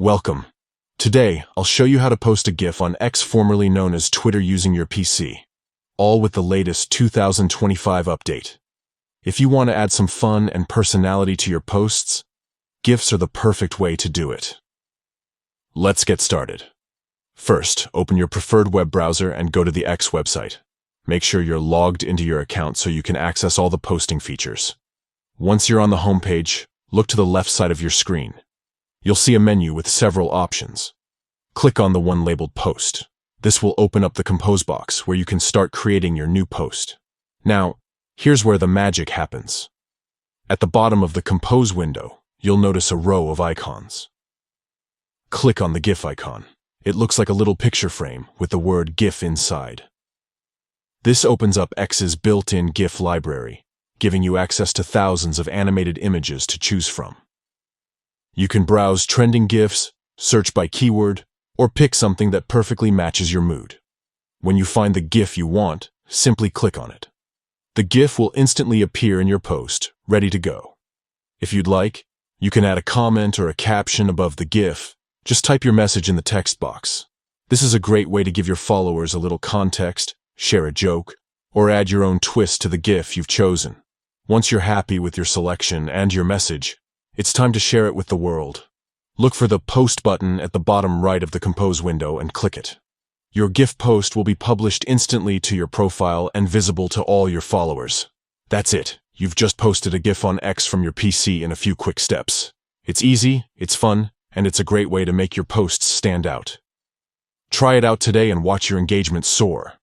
Welcome. Today, I'll show you how to post a GIF on X, formerly known as Twitter, using your PC. All with the latest 2025 update. If you want to add some fun and personality to your posts, GIFs are the perfect way to do it. Let's get started. First, open your preferred web browser and go to the X website. Make sure you're logged into your account so you can access all the posting features. Once you're on the home page, look to the left side of your screen. You'll see a menu with several options. Click on the one labeled Post. This will open up the Compose box where you can start creating your new post. Now, here's where the magic happens. At the bottom of the Compose window, you'll notice a row of icons. Click on the GIF icon. It looks like a little picture frame with the word GIF inside. This opens up X's built-in GIF library, giving you access to thousands of animated images to choose from. You can browse trending GIFs, search by keyword, or pick something that perfectly matches your mood. When you find the GIF you want, simply click on it. The GIF will instantly appear in your post, ready to go. If you'd like, you can add a comment or a caption above the GIF. Just type your message in the text box. This is a great way to give your followers a little context, share a joke, or add your own twist to the GIF you've chosen. Once you're happy with your selection and your message, it's time to share it with the world. Look for the Post button at the bottom right of the Compose window and click it. Your GIF post will be published instantly to your profile and visible to all your followers. That's it. You've just posted a GIF on X from your PC in a few quick steps. It's easy, it's fun, and it's a great way to make your posts stand out. Try it out today and watch your engagement soar.